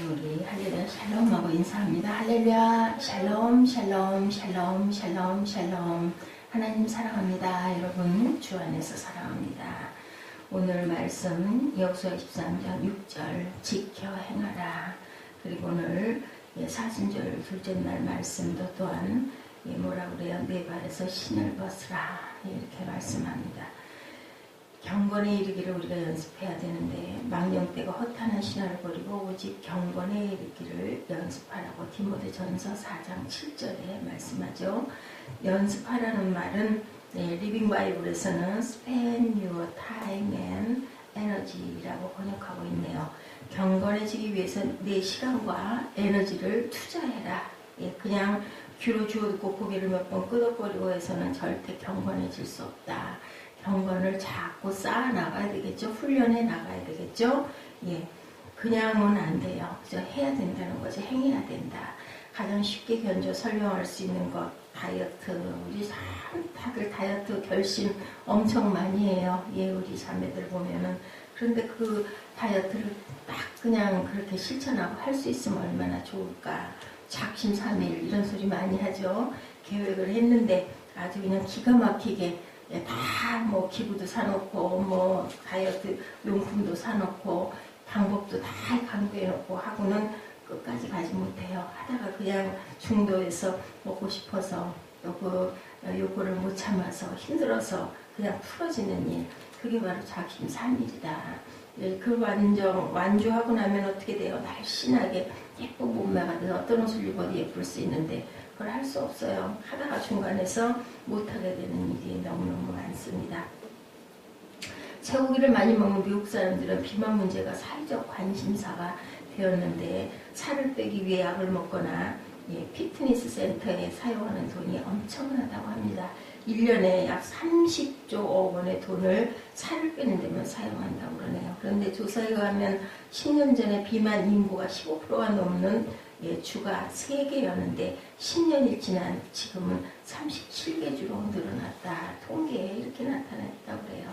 우리 할렐루야 샬롬하고 인사합니다. 할렐루야 샬롬 샬롬 샬롬 샬롬 샬롬. 하나님 사랑합니다. 여러분 주 안에서 사랑합니다. 오늘 말씀 여호수아 23장 6절 지켜 행하라. 그리고 오늘 사순절 둘째 날 말씀도 또한 뭐라 그래요? 내 발에서 신을 벗으라 이렇게 말씀합니다. 경건에 이르기를 우리가 연습해야 되는데 망령되고 허탄한 신화를 버리고 오직 경건에 이르기를 연습하라고 디모데전서 4장 7절에 말씀하죠. 연습하라는 말은 리빙 바이블에서는 spend your time and energy라고 번역하고 있네요. 경건해지기 위해서 내 시간과 에너지를 투자해라. 그냥 귀로 주워 듣고 고개를 몇 번 끄덕거리고 해서는 절대 경건해질 수 없다. 경건을 자꾸 쌓아 나가야 되겠죠. 훈련해 나가야 되겠죠. 그냥은 안 돼요. 그죠? 해야 된다는 거죠. 행해야 된다. 가장 쉽게 견뎌 설명할 수 있는 것, 다이어트. 우리 다들 다이어트 결심 엄청 많이 해요. 우리 자매들 보면은. 그런데 그 다이어트를 딱 그냥 그렇게 실천하고 할 수 있으면 얼마나 좋을까. 작심삼일 이런 소리 많이 하죠. 계획을 했는데 아주 그냥 기가 막히게 다 뭐 기구도 사놓고 다이어트 용품도 사놓고 방법도 다 강구해놓고 하고는 끝까지 가지 못해요. 하다가 그냥 중도에서 먹고 싶어서 또 요거를 못 참아서 힘들어서 그냥 풀어지는 일. 그게 바로 작심삼일이다. 그 완주하고 나면 어떻게 돼요? 날씬하게 예쁜 몸매가 돼서 어떤 옷을 입어도 예쁠 수 있는데 그걸 할 수 없어요. 하다가 중간에서 못하게 되는 일이 너무너무 많습니다. 쇠고기를 많이 먹는 미국 사람들은 비만 문제가 사회적 관심사가 되었는데 살을 빼기 위해 약을 먹거나 피트니스 센터에 사용하는 돈이 엄청나다고 합니다. 1년에 약 30조 원의 돈을 살을 빼는 데만 사용한다고 그러네요. 그런데 조사에 의하면 10년 전에 비만 인구가 15%가 넘는 주가 3개였는데 10년이 지난 지금은 37개 주로 늘어났다. 통계에 이렇게 나타났다고 그래요.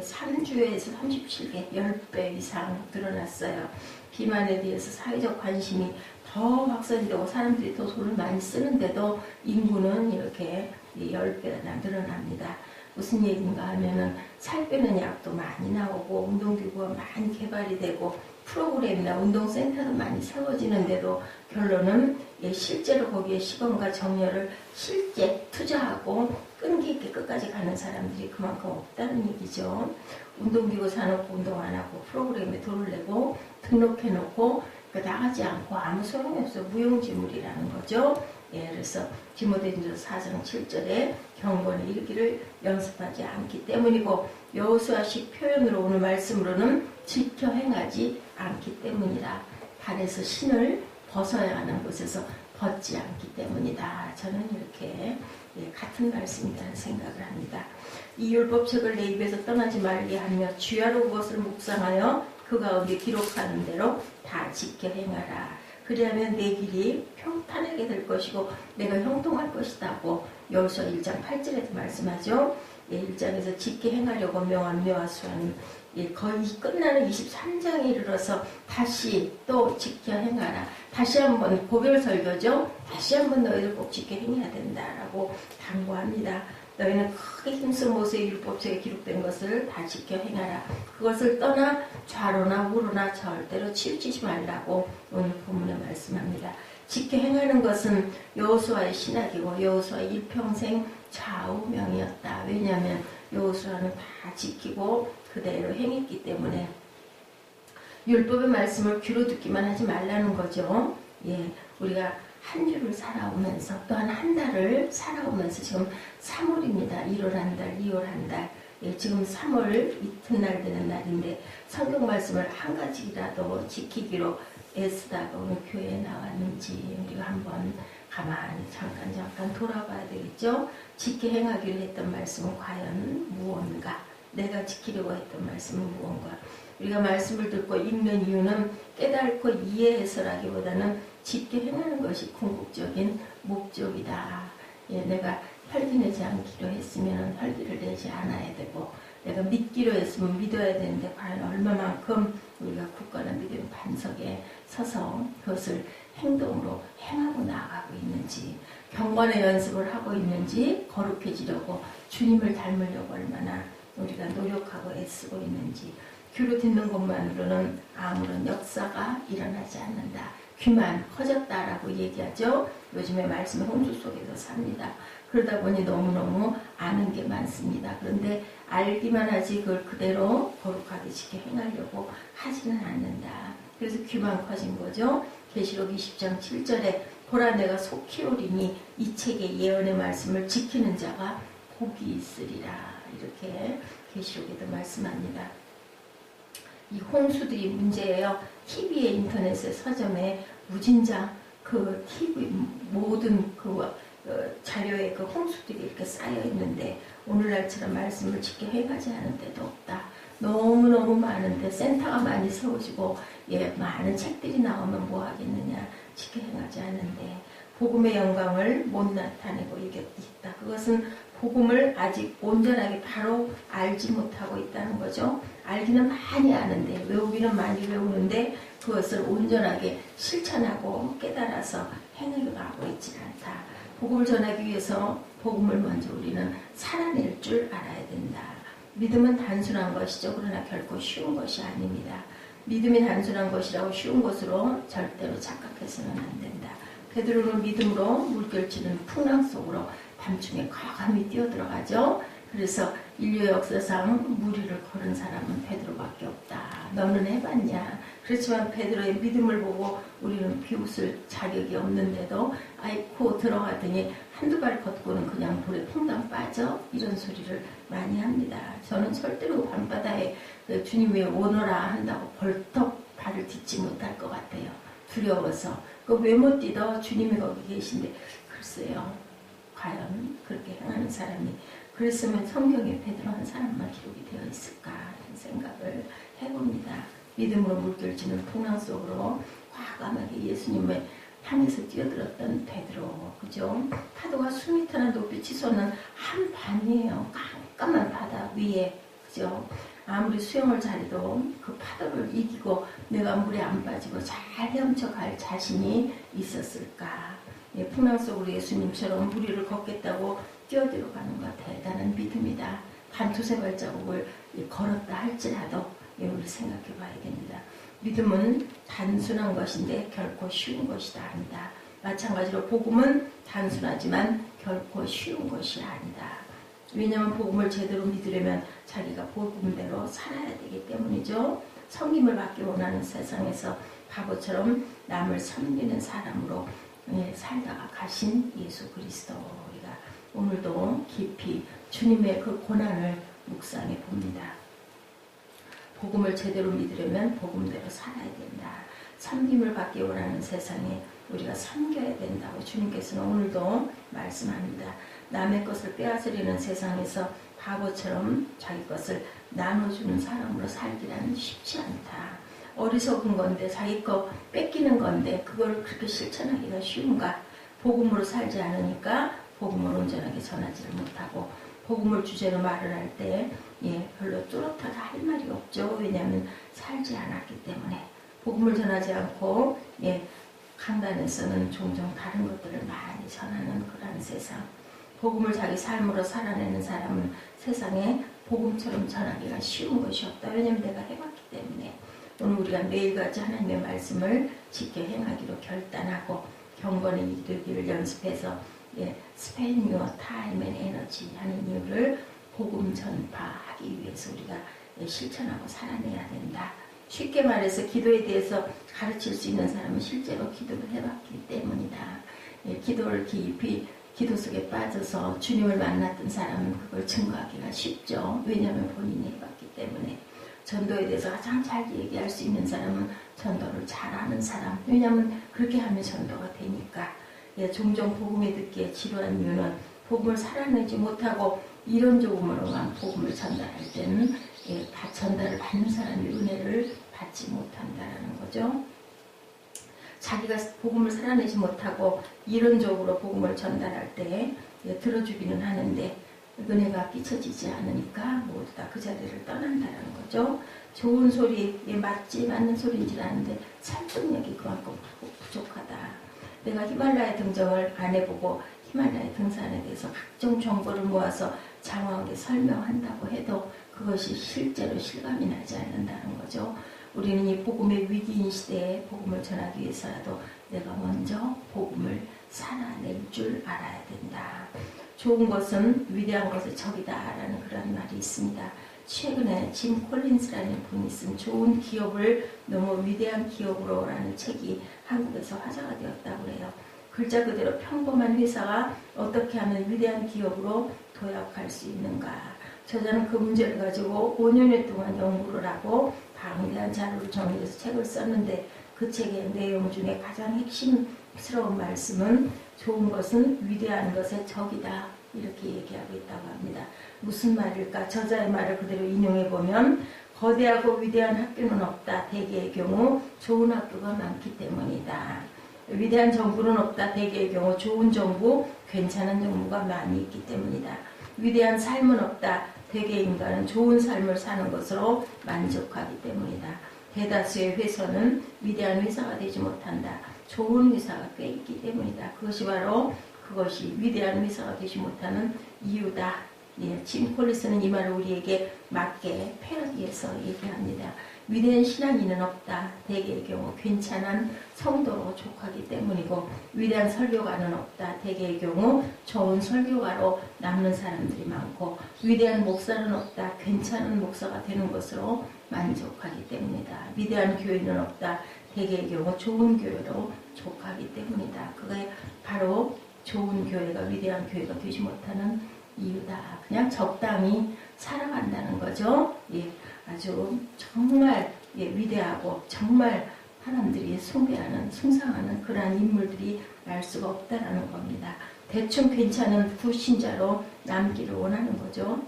3주에서 37개, 10배 이상 늘어났어요. 비만에 대해서 사회적 관심이 더 확산되고 사람들이 더 돈을 많이 쓰는데도 인구는 이렇게 10배나 늘어납니다. 무슨 얘기인가 하면은 살 빼는 약도 많이 나오고 운동기구가 많이 개발이 되고 프로그램이나 운동센터도 많이 세워지는데도 결론은 실제로 거기에 시간과 정열을 실제 투자하고 끈기 있게 끝까지 가는 사람들이 그만큼 없다는 얘기죠. 운동기구 사놓고 운동 안 하고 프로그램에 돈을 내고 등록해놓고 나가지 않고 아무 소용이 없어요. 무용지물이라는 거죠. 그래서 디모데전서 4장 7절에 경건에 이르기를 연습하지 않기 때문이고 여호수아식 표현으로 오늘 말씀으로는 지켜 행하지 않기 때문이다. 발에서 신을 벗어야 하는 곳에서 벗지 않기 때문이다. 저는 이렇게 같은 말씀이라는 생각을 합니다. 이 율법책을 내 입에서 떠나지 말게 하며 주야로 그것을 묵상하여 그 가운데 기록하는 대로 다 지켜 행하라. 그리하면 내 길이 평탄하게 될 것이고 내가 형통할 것이다고 여호수아 1장 8절에도 말씀하죠. 1장에서 지켜 행하려고 명한 여호수아는 거의 끝나는 23장에 이르러서 다시 또 지켜 행하라. 다시 한번 고별 설교죠. 다시 한번 너희들 꼭 지켜 행해야 된다라고 당부합니다. 너희는 크게 힘쓴 모세의 율법책에 기록된 것을 다 지켜 행하라. 그것을 떠나 좌로나 우로나 절대로 치우치지 말라고 오늘 본문에 말씀합니다. 지켜 행하는 것은 여호수아의 신학이고 여호수아의 일평생 좌우명이었다. 왜냐하면 여호수아는 다 지키고 그대로 행했기 때문에 율법의 말씀을 귀로 듣기만 하지 말라는 거죠. 우리가 한 주를 살아오면서 또한 한 달을 살아오면서 지금 3월입니다. 1월 한 달, 2월 한 달. 지금 3월 이튿날 되는 날인데 성경 말씀을 한 가지라도 지키기로 애쓰다가 오늘 교회에 나왔는지 우리가 한번 가만히 잠깐 돌아봐야 되겠죠. 지켜 행하기로 했던 말씀은 과연 무언가? 내가 지키려고 했던 말씀은 무언가? 우리가 말씀을 듣고 읽는 이유는 깨닫고 이해해서라기보다는 지켜 행하는 것이 궁극적인 목적이다. 내가 혈기 내지 않기로 했으면 혈기를 내지 않아야 되고 내가 믿기로 했으면 믿어야 되는데 과연 얼마만큼 우리가 굳건한 믿음의 반석에 서서 그것을 행동으로 행하고 나아가고 있는지, 경건의 연습을 하고 있는지, 거룩해지려고 주님을 닮으려고 얼마나 우리가 노력하고 애쓰고 있는지. 귀로 듣는 것만으로는 아무런 역사가 일어나지 않는다. 귀만 커졌다라고 얘기하죠. 요즘에 말씀의 홍수 속에서 삽니다. 그러다 보니 너무너무 아는 게 많습니다. 그런데 알기만 하지 그걸 그대로 거룩하게 지켜 행하려고 하지는 않는다. 그래서 귀만 커진 거죠. 계시록 20장 7절에 보라 내가 속히 오리니 이 책의 예언의 말씀을 지키는 자가 복이 있으리라. 이렇게 계시록에도 말씀합니다. 이 홍수들이 문제예요. TV에, 인터넷에, 서점에 무진장 그 TV 모든 그 자료에 그 홍수들이 이렇게 쌓여 있는데 오늘날처럼 말씀을 지켜 행하지 않은 데도 없다. 너무너무 많은데 센터가 많이 세워지고 많은 책들이 나오면 뭐 하겠느냐. 지켜 행하지 않는데 복음의 영광을 못 나타내고 있다. 그것은 복음을 아직 온전하게 바로 알지 못하고 있다는 거죠. 알기는 많이 아는데, 외우기는 많이 외우는데 그것을 온전하게 실천하고 깨달아서 행해가고 있지 않다. 복음을 전하기 위해서 복음을 먼저 우리는 살아낼 줄 알아야 된다. 믿음은 단순한 것이죠. 그러나 결코 쉬운 것이 아닙니다. 믿음이 단순한 것이라고 쉬운 것으로 절대로 착각해서는 안 된다. 베드로는 믿음으로 물결치는 풍랑 속으로 밤중에 과감히 뛰어들어가죠. 그래서 인류 역사상 무리를 걸은 사람은 베드로밖에 없다. 너는 해봤냐? 그렇지만 베드로의 믿음을 보고 우리는 비웃을 자격이 없는데도 아이고 들어가더니 한두 발 걷고는 그냥 물에 퐁당 빠져? 이런 소리를 많이 합니다. 저는 절대로 밤바다에 주님이 오너라 한다고 벌떡 발을 딛지 못할 것 같아요. 두려워서. 왜 못 뛰어? 주님이 거기 계신데. 글쎄요. 과연 그렇게 행하는 사람이 그랬으면 성경에 베드로 한 사람만 기록이 되어 있을까 하는 생각을 해봅니다. 믿음으로 물결치는 풍랑 속으로 과감하게 예수님을 향해서 뛰어들었던 베드로, 그죠? 파도가 수미터나 높이 치솟는 한 반이에요. 깜깜한 바다 위에, 그죠? 아무리 수영을 잘해도 그 파도를 이기고 내가 물에 안 빠지고 잘 헤엄쳐 갈 자신이 있었을까? 풍랑 속으로 예수님처럼 무리를 걷겠다고 뛰어들어가는 것 대단한 믿음이다. 한 두세 발자국을 걸었다 할지라도 우리 생각해 봐야 됩니다. 믿음은 단순한 것인데 결코 쉬운 것이 아니다. 마찬가지로 복음은 단순하지만 결코 쉬운 것이 아니다. 왜냐하면 복음을 제대로 믿으려면 자기가 복음대로 살아야 되기 때문이죠. 섬김을 받기 원하는 세상에서 바보처럼 남을 섬기는 사람으로 살다가 가신 예수 그리스도, 우리가 오늘도 깊이 주님의 그 고난을 묵상해 봅니다. 복음을 제대로 믿으려면 복음대로 살아야 된다. 섬김을 받기 원하는 세상에 우리가 섬겨야 된다고 주님께서는 오늘도 말씀합니다. 남의 것을 빼앗으려는 세상에서 바보처럼 자기 것을 나눠주는 사람으로 살기란 쉽지 않다. 어리석은 건데 자기 거 뺏기는 건데 그걸 그렇게 실천하기가 쉬운가? 복음으로 살지 않으니까 복음을 온전하게 전하지를 못하고 복음을 주제로 말을 할 때 별로 뚜렷하다 할 말이 없죠. 왜냐하면 살지 않았기 때문에. 복음을 전하지 않고 강단에서는 종종 다른 것들을 많이 전하는 그런 세상. 복음을 자기 삶으로 살아내는 사람은 세상에 복음처럼 전하기가 쉬운 것이 없다. 왜냐하면 내가 해봤기 때문에. 오늘 우리가 매일같이 하나님의 말씀을 지켜 행하기로 결단하고 경건에 이르기를 연습해서 Spend your time and energy 하는 이유를 복음 전파하기 위해서 우리가 실천하고 살아내야 된다. 쉽게 말해서 기도에 대해서 가르칠 수 있는 사람은 실제로 기도를 해봤기 때문이다. 기도를 깊이 기도 속에 빠져서 주님을 만났던 사람은 그걸 증거하기가 쉽죠. 왜냐하면 본인이 해봤기 때문에. 전도에 대해서 가장 잘 얘기할 수 있는 사람은 전도를 잘하는 사람. 왜냐하면 그렇게 하면 전도가 되니까. 종종 복음에 듣기에 지루한 이유는 복음을 살아내지 못하고 이론적으로만 복음을 전달할 때는 전달을 받는 사람이 은혜를 받지 못한다는 거죠. 자기가 복음을 살아내지 못하고 이론적으로 복음을 전달할 때 들어주기는 하는데 은혜가 끼쳐지지 않으니까 모두 다 그 자리를 떠난다는 거죠. 좋은 소리에 맞는 소리인지 아는데 설득력이 그만큼 부족하다. 내가 히말라야 등정을 안 해보고 히말라야 등산에 대해서 각종 정보를 모아서 장황하게 설명한다고 해도 그것이 실제로 실감이 나지 않는다는 거죠. 우리는 이 복음의 위기인 시대에 복음을 전하기 위해서라도 내가 먼저 복음을 살아낼 줄 알아야 된다. 좋은 것은 위대한 것의 적이다 라는 그런 말이 있습니다. 최근에 짐 콜린스라는 분이 쓴 좋은 기업을 너무 위대한 기업으로 라는 책이 한국에서 화제가 되었다고 해요. 글자 그대로 평범한 회사가 어떻게 하면 위대한 기업으로 도약할 수 있는가. 저자는 그 문제를 가지고 5년여 동안 연구를 하고 방대한 자료를 정리해서 책을 썼는데 그 책의 내용 중에 가장 핵심스러운 말씀은 좋은 것은 위대한 것의 적이다 이렇게 얘기하고 있다고 합니다. 무슨 말일까? 저자의 말을 그대로 인용해보면 거대하고 위대한 학교는 없다. 대개의 경우 좋은 학교가 많기 때문이다. 위대한 정부는 없다. 대개의 경우 좋은 정부, 괜찮은 정부가 많이 있기 때문이다. 위대한 삶은 없다. 대개 인간은 좋은 삶을 사는 것으로 만족하기 때문이다. 대다수의 회사는 위대한 회사가 되지 못한다. 좋은 회사가 꽤 있기 때문이다. 그것이 위대한 회사가 되지 못하는 이유다. 예, 짐 콜린스는 이 말을 우리에게 맞게 패러디해서 얘기합니다. 위대한 신앙인은 없다. 대개의 경우 괜찮은 성도로 족하기 때문이고 위대한 설교가는 없다. 대개의 경우 좋은 설교가로 남는 사람들이 많고 위대한 목사는 없다. 괜찮은 목사가 되는 것으로 만족하기 때문이다. 위대한 교회는 없다. 대개의 경우 좋은 교회로 족하기 때문이다. 그게 바로 좋은 교회가 위대한 교회가 되지 못하는 이유다. 그냥 적당히 살아간다는 거죠. 예, 아주 정말 위대하고 정말 사람들이 숭배하는 숭상하는 그러한 인물들이 날 수가 없다라는 겁니다. 대충 괜찮은 불신자로 남기를 원하는 거죠.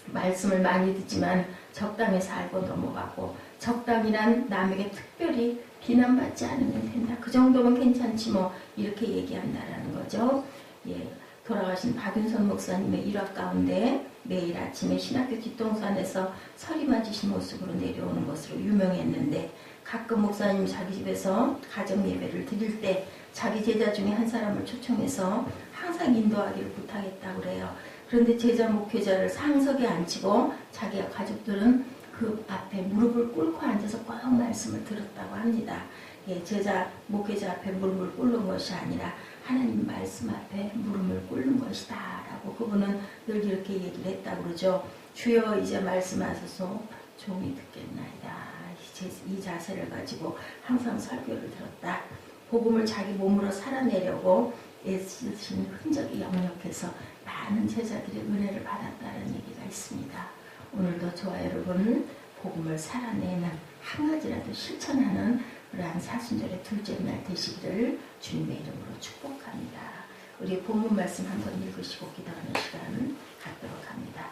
말씀을 많이 듣지만 적당히 살고 넘어가고 적당히란 남에게 특별히 비난받지 않으면 된다. 그 정도면 괜찮지 뭐 이렇게 얘기한다라는 거죠. 예, 돌아가신 박윤선 목사님의 일화 가운데 매일 아침에 신학교 뒷동산에서 서리 맞으신 모습으로 내려오는 것으로 유명했는데 가끔 목사님 자기 집에서 가정 예배를 드릴 때 자기 제자 중에 한 사람을 초청해서 항상 인도하기를 부탁했다고 그래요. 그런데 제자 목회자를 상석에 앉히고 자기와 가족들은 그 앞에 무릎을 꿇고 앉아서 꼭 말씀을 들었다고 합니다. 예, 제자 목회자 앞에 무릎을 꿇는 것이 아니라 하나님 말씀 앞에 무릎을 꿇는 것이다 라고 그분은 늘 이렇게 얘기를 했다고 그러죠. 주여 이제 말씀하소서 종이 듣겠나이다. 이 자세를 가지고 항상 설교를 들었다. 복음을 자기 몸으로 살아내려고 애쓰신 흔적이 역력해서 많은 제자들의 은혜를 받았다는 얘기가 있습니다. 오늘도 저와 여러분 복음을 살아내는 한 가지라도 실천하는 그러한 사순절의 둘째 날 되시기를 주님의 이름으로 축복합니다. 우리 본문 말씀 한번 읽으시고 기도하는 시간 갖도록 합니다.